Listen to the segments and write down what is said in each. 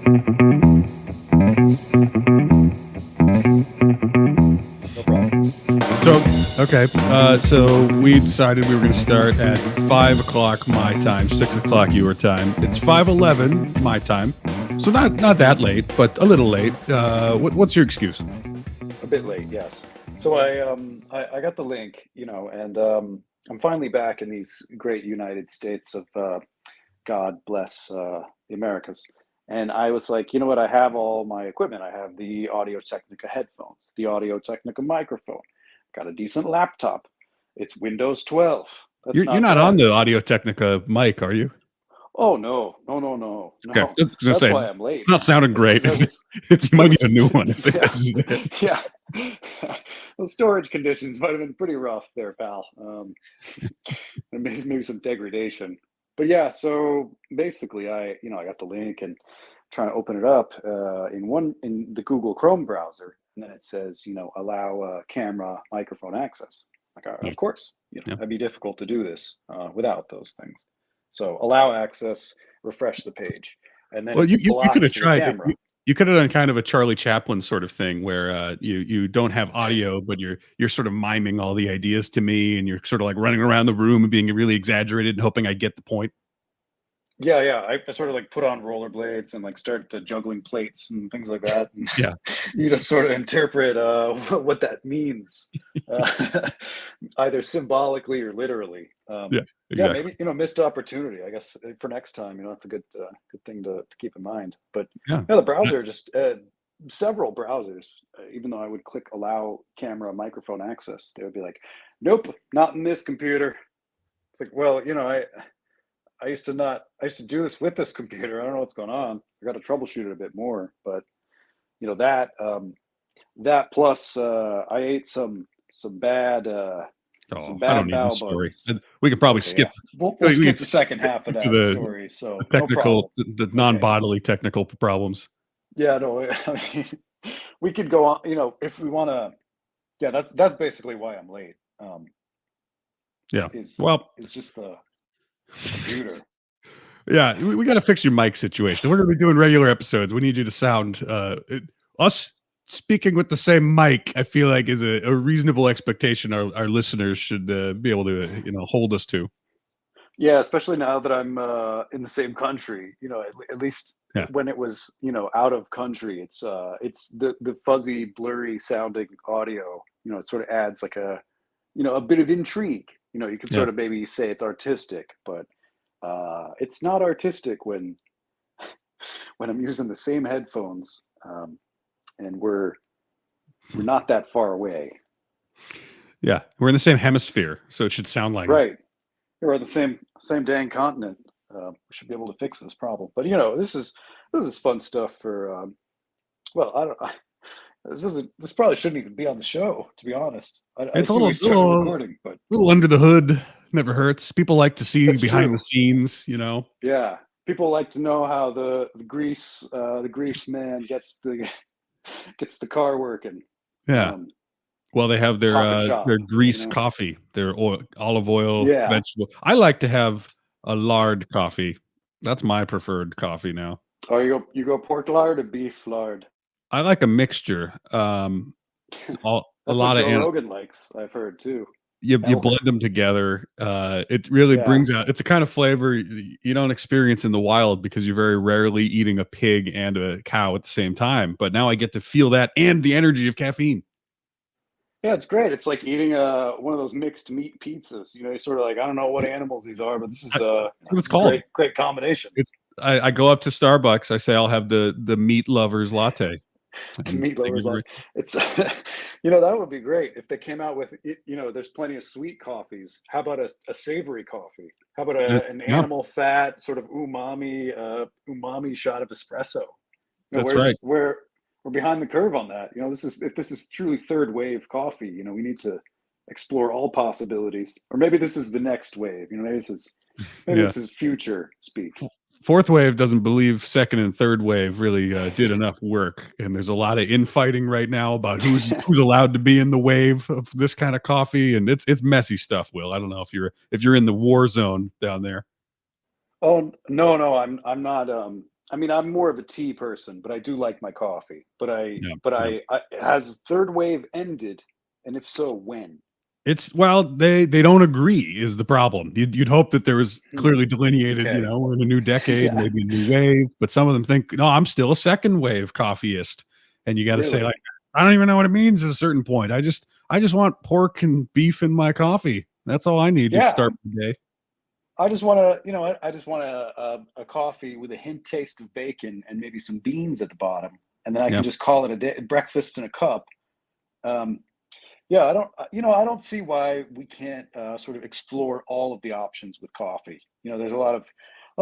No problem. So we decided we were going to start at 5 o'clock my time, 6 o'clock your time. It's 5:11 my time, so not that late, but a little late. What's your excuse? A bit late, yes. So I got the link, and I'm finally back in these great United States of God bless the Americas. And I was like, you know what? I have all my equipment. I have the Audio Technica headphones, the Audio Technica microphone, got a decent laptop. It's Windows 12. That's You're not not on bad. the Audio Technica mic, are you? Oh no, no, no, no, Okay, no. just gonna That's say why I'm late. it's not sounding It's great. because I was, It I might be a was, new one if yeah, this is it. yeah. The storage conditions might have been pretty rough there, pal. And maybe some degradation. But yeah, so basically, I got the link and trying to open it up in the Google Chrome browser, and then it says, allow camera microphone access. Like, Yeah, of course, yeah. that'd be difficult to do this without those things. So allow access, refresh the page, and then Well, it you could have blocks the tried it. camera. You could have done kind of a Charlie Chaplin sort of thing where you don't have audio, but you're sort of miming all the ideas to me, and you're sort of like running around the room and being really exaggerated and hoping I get the point. Yeah, yeah. I sort of like put on rollerblades and like start juggling plates and things like that. And Yeah, you just sort of interpret what that means, either symbolically or literally. yeah, Yeah, exactly. maybe missed opportunity. I guess for next time, it's a good thing to keep in mind. But Yeah, the browser just several browsers, even though I would click allow camera microphone access, they would be like, nope, not in this computer. It's like, well, I used to do this with this computer. I don't know what's going on. I got to troubleshoot it a bit more, but that plus I ate some bad oh, I don't need this bao story. buns. We could probably Okay, skip. yeah, we'll We skip could the second half of to that the story. So no technical, problem. the Okay, non-bodily technical problems. yeah, no, I mean, we could go on. If we want to. Yeah, that's basically why I'm late. Yeah. Is Well, is just the computer. yeah, we got to fix your mic situation. We're going to be doing regular episodes. We need you to sound us speaking with the same mic. I feel like is a reasonable expectation our listeners should be able to hold us to. Yeah, especially now that I'm in the same country. At least Yeah, when it was out of country, it's the fuzzy, blurry sounding audio. It sort of adds like a bit of intrigue. You could yeah, sort of maybe say it's artistic, but it's not artistic when I'm using the same headphones, and we're not that far away. yeah. We're in the same hemisphere, so it should sound like it. Right. We're on the same dang continent. We should be able to fix this problem. But this is fun stuff for. Well, I don't. This probably shouldn't even be on the show, to be honest. I It's a see we little, started little, recording, but little under the hood. Never hurts. People like to see that's behind the true. scenes. Yeah, people like to know how the grease man gets the car working. Yeah. Um, Well, they have Top and their shop. grease coffee, their olive oil, Yeah. vegetable. I like to have a lard coffee. That's my preferred coffee now. Oh, you go pork lard or beef lard? I like a mixture. A That's what lot of Joe Rogan likes. I've heard too. you blend Elder. them together. It really Yeah. brings out. It's a kind of flavor you don't experience in the wild because you're very rarely eating a pig and a cow at the same time. But now I get to feel that and the energy of caffeine. Yeah, it's great. It's like eating one of those mixed meat pizzas. You're sort of like, I don't know what animals these are, but this is That's what this it's is a called. great combination. It's I go up to Starbucks. I say I'll have the meat lovers latte, and Meat they lovers give like it. it's that would be great if they came out with it. There's plenty of sweet coffees. How about a savory coffee? How about an Yeah, animal fat sort of umami shot of espresso? that's right. Where's where we're behind the curve on that. If this is truly third wave coffee, we need to explore all possibilities. Or maybe this is the next wave. Maybe Yeah. this is future speak. Fourth wave doesn't believe second and third wave really did enough work, and there's a lot of infighting right now about who's allowed to be in the wave of this kind of coffee, and it's messy stuff. Will, I don't know if you're in the war zone down there. Oh no, no, I'm not. I mean, I'm more of a tea person, but I do like my coffee. Yeah, But yeah. has third wave ended? And if so, when? It's well, they don't agree is the problem. You'd hope that there was Hmm. clearly delineated, Okay. we're in a new decade, Yeah. maybe a new wave, but some of them think, "No, I'm still a second wave coffeeist." And you gotta say, Really? like, "I don't even know what it means at a certain point. I just want pork and beef in my coffee. That's all I need to Yeah. start the day." I just want to, I just want a coffee with a hint taste of bacon and maybe some beans at the bottom, and then I Yeah. can just call it a day, breakfast in a cup. Um, yeah, I don't see why we can't sort of explore all of the options with coffee. There's a lot of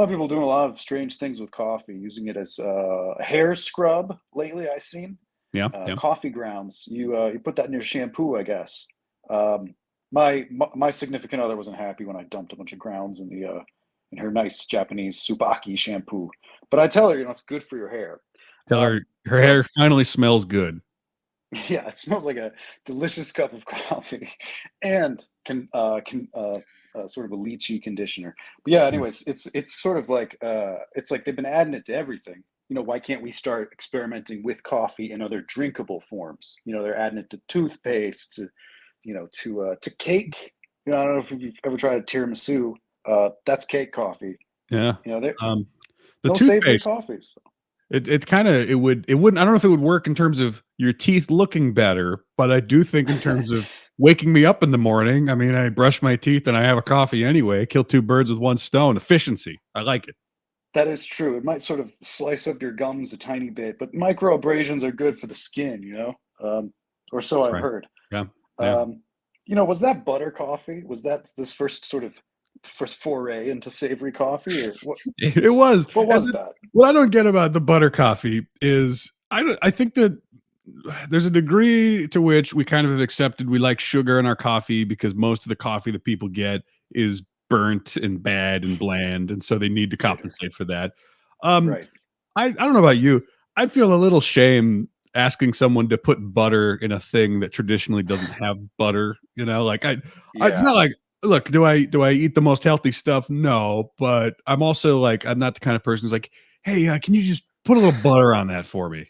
people doing a lot of strange things with coffee, using it as a hair scrub lately. I've seen Yeah, yeah. coffee grounds. You put that in your shampoo, I guess. Um, my significant other wasn't happy when I dumped a bunch of grounds in her nice Japanese Subaki shampoo. But I tell her, it's good for your hair. Tell her her So hair finally smells good. yeah, it smells like a delicious cup of coffee, and can sort of a lychee conditioner. But yeah, Mm. anyways, it's sort of like it's like they've been adding it to everything. Why can't we start experimenting with coffee in other drinkable forms? They're adding it to toothpaste, to cake. I don't know if you've ever tried a tiramisu. That's cake coffee. Yeah. There Um, the no savory toothpaste, coffees. it kinda it wouldn't I don't know if it would work in terms of your teeth looking better, but I do think in terms of waking me up in the morning, I mean, I brush my teeth and I have a coffee anyway, kill 2 birds with 1 stone, efficiency. I like it. That is true. It might sort of slice up your gums a tiny bit, but microabrasions are good for the skin, or so That's I've right. heard. Yeah, yeah. Um, was that butter coffee? Was that this first foray into savory coffee, or what? It was, What and was that's that? what I don't get about the butter coffee is I think that there's a degree to which we kind of have accepted we like sugar in our coffee because most of the coffee that people get is burnt and bad and bland, and so they need to Bitter, compensate for that. Um, right? I don't know about you. I feel a little shame asking someone to put butter in a thing that traditionally doesn't have butter, like I it's Yeah, not like look, do I eat the most healthy stuff? No, but I'm also like I'm not the kind of person who's like, "Hey, can you just put a little butter on that for me?"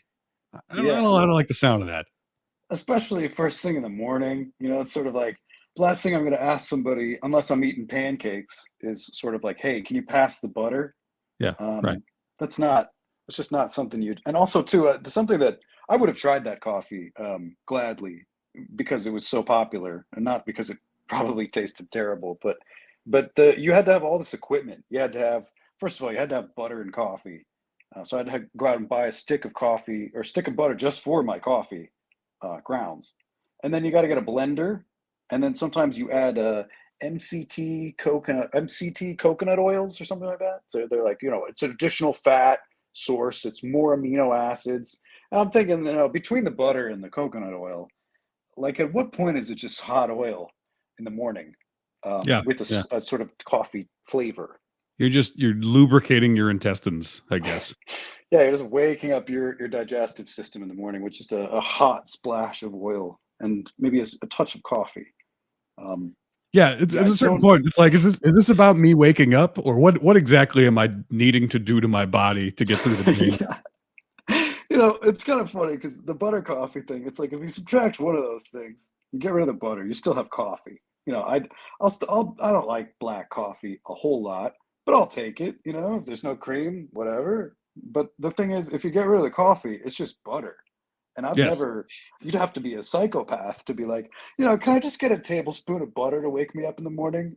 yeah. I don't like the sound of that. Especially first thing in the morning. It's sort of like last thing I'm going to ask somebody, unless I'm eating pancakes, is sort of like, "Hey, can you pass the butter?" Yeah, right. Um, that's not. It's just not something you'd. And also too, something that I would have tried that coffee gladly because it was so popular, and not because it probably tasted terrible. But you had to have all this equipment. You had to have first of all, you had to have butter and coffee. So I had to go out and buy a stick of coffee or stick of butter just for my coffee grounds, and then you got to get a blender, and then sometimes you add MCT coconut oils or something like that. So they're like, it's an additional fat source. It's more amino acids. And I'm thinking, between the butter and the coconut oil, like at what point is it just hot oil in the morning Yeah, with yeah. a sort of coffee flavor? You're lubricating your intestines, I guess. Yeah, you're just waking up your digestive system in the morning with just a hot splash of oil and maybe a touch of coffee. Um, Yeah, yeah, at I a certain don't. point, it's like, is this about me waking up, or what exactly am I needing to do to my body to get through the day? Yeah. It's kind of funny because the butter coffee thing, it's like if you subtract one of those things, you get rid of the butter, you still have coffee. I don't like black coffee a whole lot, but I'll take it. If there's no cream, whatever. But the thing is, if you get rid of the coffee, it's just butter. And Yes. you'd have to be a psychopath to be like, can I just get a tablespoon of butter to wake me up in the morning?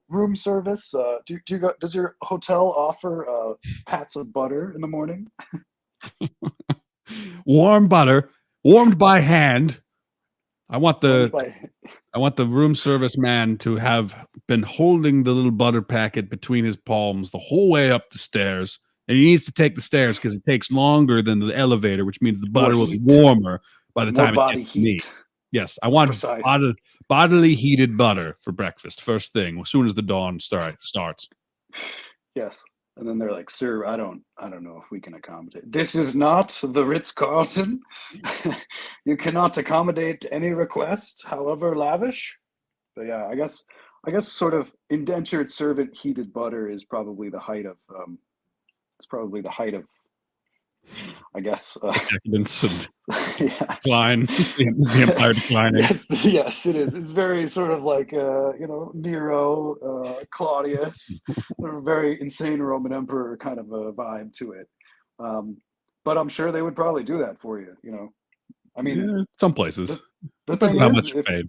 Room service. Does your hotel offer pats of butter in the morning? Warm butter, warmed by hand. I want Warmed the by, I want the room service man to have been holding the little butter packet between his palms the whole way up the stairs. And he needs to take the stairs because it takes longer than the elevator, which means the more butter will be heat, warmer by the more time it body gets to me. heat. Yes, I It's want precise. bodily heated butter for breakfast, first thing, as soon as the dawn starts. Yes. And then they're like, "Sir, I don't know if we can accommodate. This is not the Ritz-Carlton. You cannot accommodate any request, however lavish." But yeah, I guess sort of indentured servant heated butter is probably the height of I guess. Decadence and Yeah. decline. Is the empire declining? Yes, yes, it is. It's very sort of like Nero, Claudius, a very insane Roman emperor kind of a vibe to it. Um, but I'm sure they would probably do that for you. I mean, Yeah, some places. the the Depends thing on how is, much you're paid.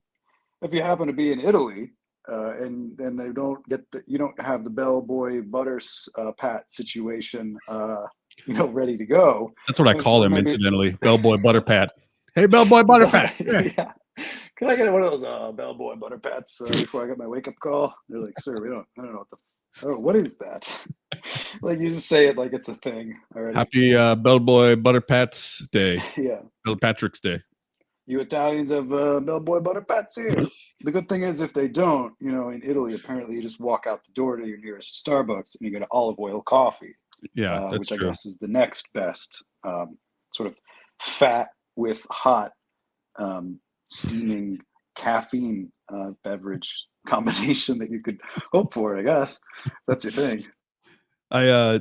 if you happen to be in Italy, and they don't get you don't have the bellboy pat situation, ready to go. That's what I call So him, maybe, incidentally. Bellboy Butterpat. Hey, Bellboy Butterpat. Yeah. yeah. Can I get one of those bellboy butter pats before I get my wake up call? They're like, sir, I don't know what is that? Like you just say it like it's a thing already. Happy Bellboy Butterpats Day. Yeah. Bill Patrick's Day. You Italians have bellboy butter pats here. The good thing is if they don't, in Italy, apparently you just walk out the door to your nearest Starbucks and you get olive oil coffee, Yeah, that's which I true. guess is the next best sort of fat with hot steaming caffeine beverage combination that you could hope for, I guess. That's your thing.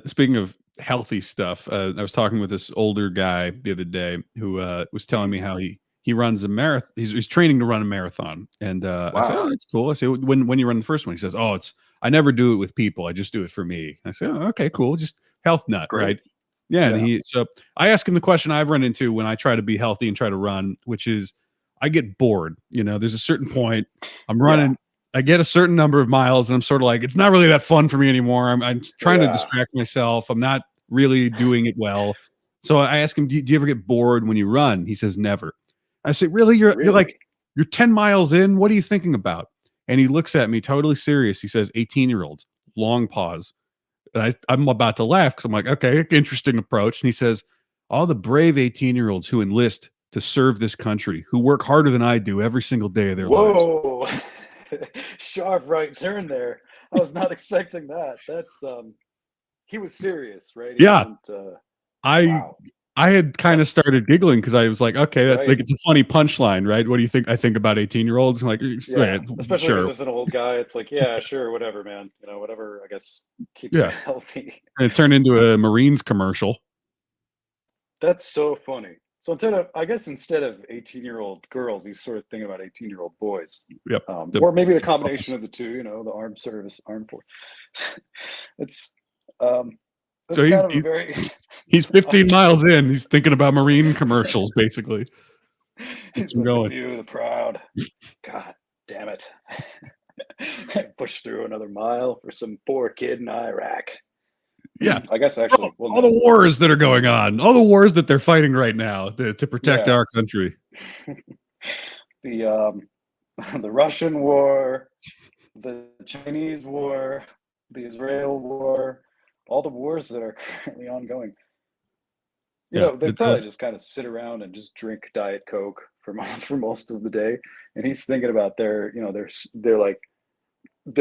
Speaking of healthy stuff, I was talking with this older guy the other day who was telling me how he runs a marathon. He's training to run a marathon, and I said, "Oh, Wow. that's cool." I said, "When you run the first one?" He says, "Oh, I never do it with people. I just do it for me." I said, "Oh, okay, cool. Just health nut, Great. right?" Yeah, and Yeah. so I ask him the question I've run into when I try to be healthy and try to run, which is I get bored. There's a certain point I'm running. Yeah. I get a certain number of miles and I'm sort of like, it's not really that fun for me anymore. I'm trying to Yeah. distract myself. I'm not really doing it well. So I ask him, do you ever get bored when you run? He says, never. I say, really? You're like, Really? you're 10 miles in. What are you thinking about? And he looks at me totally serious. He says, 18-year-olds, long pause. And I'm about to laugh because I'm like, okay, interesting approach. And he says, all the brave 18-year-olds who enlist to serve this country, who work harder than I do every single day of their lives. Whoa. Sharp right turn there. I was not expecting that. That's he was serious, right? He Yeah. wasn't I wow. I had kind of That's started giggling because I was like, okay, that's right. like it's a funny punchline, right? What do you think I think about 18-year-olds? Like, Yeah. yeah, Especially because sure. it's an old guy. It's like, yeah, sure, whatever, man. Whatever I guess keeps you Yeah. healthy. And it turned into a Marines commercial. That's so funny. So instead of 18-year-old girls, he's sort of thinking about 18-year-old boys. Yep. Or maybe the Office. combination of the two, the armed force. It's um So that's kind of a very he's 15 miles in. He's thinking about Marine commercials, basically. Keeps he's him like the going. few, the proud. God damn it. Push through another mile for some poor kid in Iraq. Yeah. I guess actually, well, All the no. wars that are going on, all the wars that they're fighting right now to protect Yeah. our country. The the Russian war, the Chinese war, the Israel war, all the wars that are currently ongoing. Yeah. They probably just kind of sit around and just drink Diet Coke for for most of the day. And he's thinking about they're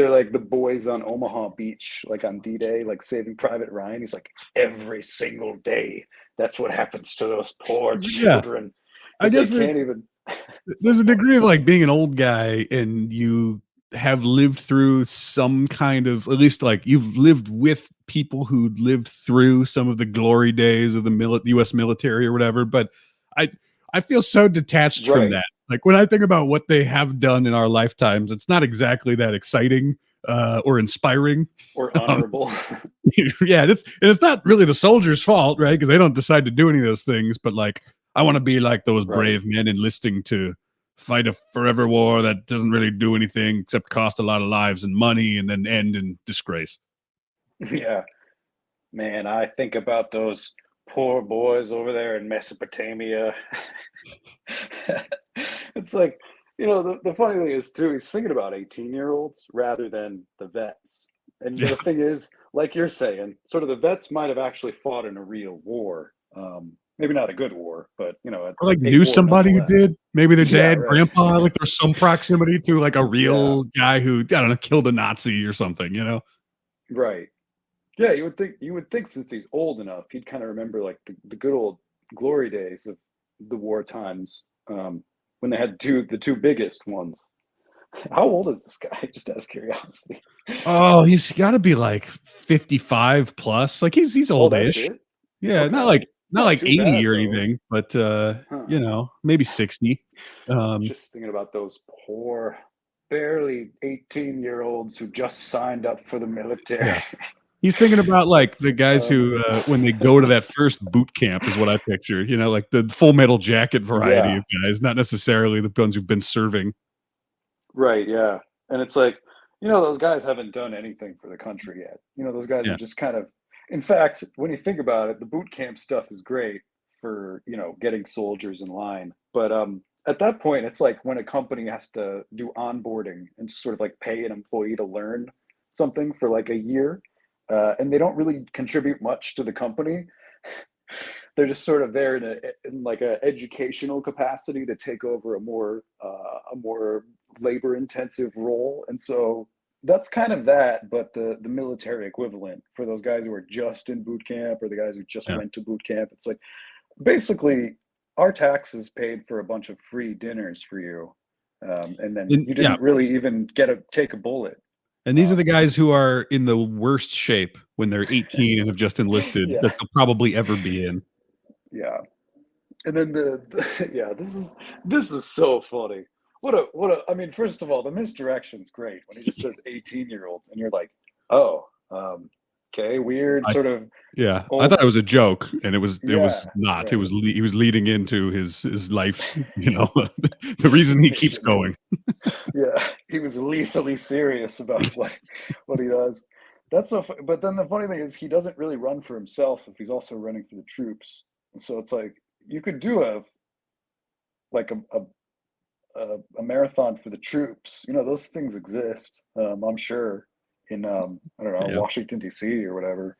like the boys on Omaha Beach, like on D-Day, like Saving Private Ryan. He's like, every single day, that's what happens to those poor Yeah. children I because they guess can't even. It's so there's a funny. degree of like being an old guy and you have lived through some kind of, at least like you've lived with people who lived through some of the glory days of the US military or whatever. But I I feel so detached from Right. that. Like when I think about what they have done in our lifetimes, it's not exactly that exciting or inspiring. Or honorable. Yeah, it's not really the soldiers' fault, right? Because they don't decide to do any of those things. But like, I want to be like those Right. brave men enlisting to fight a forever war that doesn't really do anything except cost a lot of lives and money, and then end in disgrace. Yeah. Man, I think about those poor boys over there in Mesopotamia. It's like, the funny thing is too, he's thinking about 18-year-olds rather than the vets. And Yeah, the thing is, like you're saying, sort of the vets might have actually fought in a real war. Maybe not a good war, but or like a knew war somebody who nonetheless. did. Maybe their Yeah, dad, right. grandpa, like there's some proximity to like a Yeah, real guy who I don't know killed a Nazi or something. right. Yeah, you would think since he's old enough, he'd kind of remember like the good old glory days of the war times, when they had the two biggest ones. How old is this guy? Just out of curiosity. Oh, he's got to be like 55 plus. Like he's Oh, that's oldish. it? Yeah, not Okay. like It's not not like too 80 bad or though. anything, but Huh. maybe 60. Just thinking about those poor, barely 18-year-olds who just signed up for the military. Yeah. He's thinking about like That's the guys who when they go to that first boot camp is what I picture, like the full metal jacket variety yeah, of guys, not necessarily the ones who've been serving. right, yeah. And it's like, those guys haven't done anything for the country yet. Those guys are Yeah. just kind of, in fact, when you think about it, the boot camp stuff is great for, getting soldiers in line. But at that point, it's like when a company has to do onboarding and sort of like pay an employee to learn something for like a year, and they don't really contribute much to the company. They're just sort of there in like a educational capacity to take over a more labor intensive role, and so that's kind of that, but the military equivalent for those guys who are just in boot camp or the guys who just Yeah. went to boot camp. It's like basically our taxes paid for a bunch of free dinners for you, and then And you yeah, didn't really even take a bullet. and these are the Um, guys who are in the worst shape when they're 18 and have just enlisted yeah, that they'll probably ever be in. yeah. And then yeah, this is so funny. I mean, first of all, the misdirection's great when he just says 18-year-olds, and you're like, oh, okay, weird, I sort of Yeah, I thought old, it was a joke, and it was yeah, not. right, He was leading into his life's, the reason his he keeps mission. going. Yeah, he was lethally serious about what he does. But then the funny thing is, he doesn't really run for himself if he's also running for the troops. So it's like you could do like a marathon for the troops. Those things exist. I'm sure in I don't know, Yeah. Washington D.C. or whatever.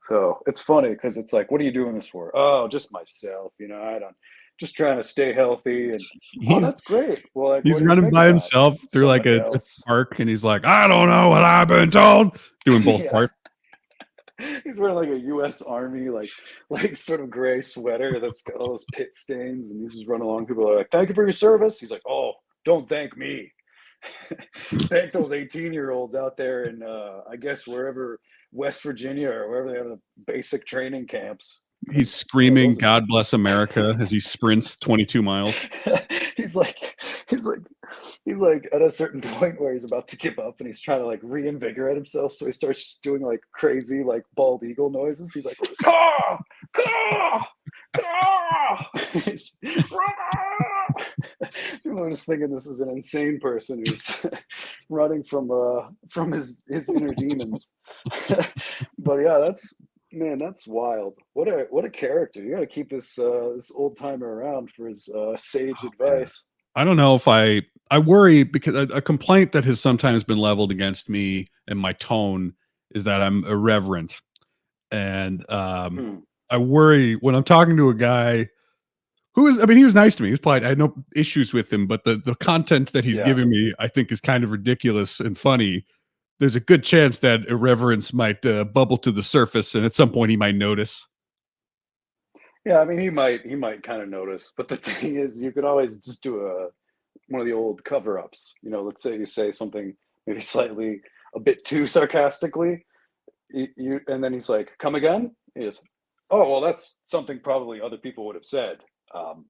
So it's funny because it's like, what are you doing this for? Oh, just myself. I don't. Just trying to stay healthy. And oh, He's that's great. Well, like, what he's do you running think by about himself through like somebody a else? park, and he's like, "I don't know what I've been told," doing both Yeah, parts. he's wearing like a U.S. Army like sort of gray sweater that's got all those pit stains, and he's just running along. People are like, "Thank you for your service." He's like, "Oh, don't thank me. Thank those 18-year-olds out there in I guess wherever West Virginia or wherever they have the basic training camps." He's Because screaming, those are "God bless America," as he sprints 22 miles. he's like he's like he's like at a certain point where he's about to give up and he's trying to like reinvigorate himself, so he starts doing like crazy like bald eagle noises. He's like, caw, caw, caw. People are just thinking this is an insane person who's running from his inner demons. But yeah, that's wild. What a character. You got to keep this old timer around for his sage Man, advice. I don't know if I worry because a complaint that has sometimes been leveled against me and my tone is that I'm irreverent, and Hmm. I worry when I'm talking to a guy who is, I mean, he was nice to me. He was polite. I had no issues with him, but the content that he's Yeah. giving me, I think, is kind of ridiculous and funny. There's a good chance that irreverence might bubble to the surface, and at some point he might notice. Yeah, I mean he might kind of notice, but the thing is you could always just do one of the old cover-ups. Let's say you say something maybe slightly a bit too sarcastically, and then he's like, "Come again?" He is, "Oh, well, that's something probably other people would have said." Um,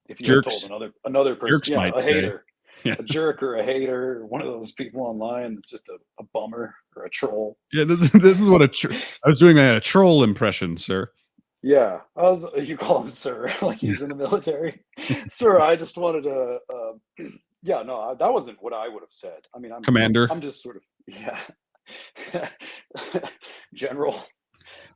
if you had told Jerks, another person, jerks yeah, might a say, hater, yeah, a jerk or a hater, or one of those people online that's just a bummer or a troll. yeah. This is what I was doing a troll impression, sir. Yeah, you call him sir, like he's in the military. Sir, I just wanted to, yeah, no, that wasn't what I would have said. I mean, Commander. I'm just sort of, yeah, general,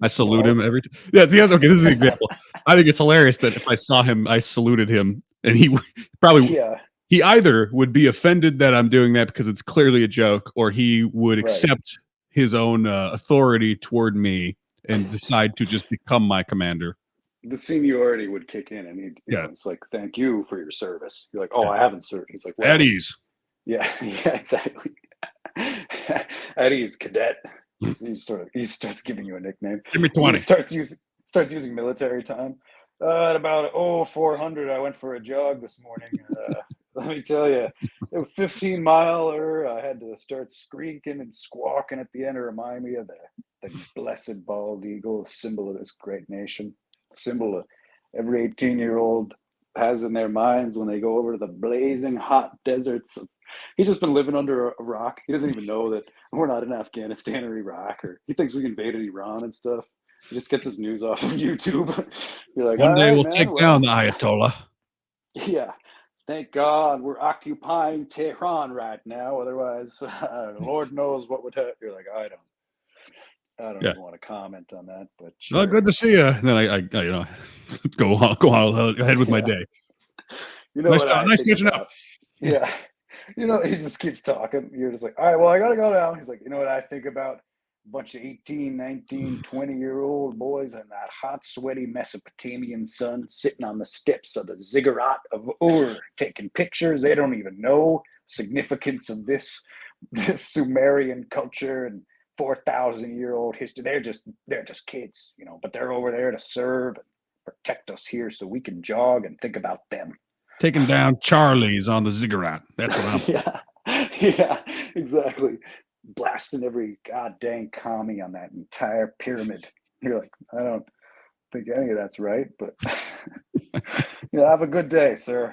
I salute him dog, every time. Yeah, the other okay, this is the example. I think it's hilarious that if I saw him, I saluted him, and probably yeah, he either would be offended that I'm doing that because it's clearly a joke, or he would right. accept his own authority toward me and decide to just become my commander. The seniority would kick in, and Yeah, it's like, thank you for your service. You're like, oh, yeah. I haven't served. He's like, At well, ease. yeah, yeah, exactly. Eddie's cadet. He starts giving you a nickname, Give me and then he 20. starts using military time. At about 400, I went for a jog this morning. Let me tell you, it was 15 miler. I had to start squeaking and squawking at the end to remind me of the blessed bald eagle, symbol of this great nation. symbol of every 18-year-old has in their minds when they go over to the blazing hot deserts. He's just been living under a rock. He doesn't even know that we're not in Afghanistan or Iraq, or he thinks we invaded Iran and stuff. He just gets his news off of YouTube. You're like, One all day right, we'll man, take down well, the Ayatollah. yeah. Thank God we're occupying Tehran right now. Otherwise, Lord knows what would happen. You're like, I don't Yeah. even want to comment on that, but Well, sure. good to see you. And then I go on ahead with my Yeah. day. You know what I Nice think catching up. about? Yeah. He just keeps talking. You're just like, all right, well, I got to go now. He's like, you know what I think about? A bunch of 18, 19, 20-year-old boys in that hot, sweaty Mesopotamian sun sitting on the steps of the ziggurat of Ur, taking pictures. They don't even know significance of this Sumerian culture and 4,000-year-old history. They're just kids, but they're over there to serve and protect us here so we can jog and think about them. Taking down Charlie's on the ziggurat. That's what I'm. Yeah, exactly. Blasting every goddamn commie on that entire pyramid. You're like, I don't think any of that's right, but have a good day, sir.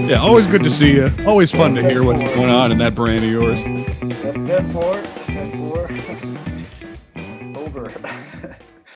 Yeah, always good to see you. Always fun to hear what's going on in that brain of yours. 10-4, 10-4. Over.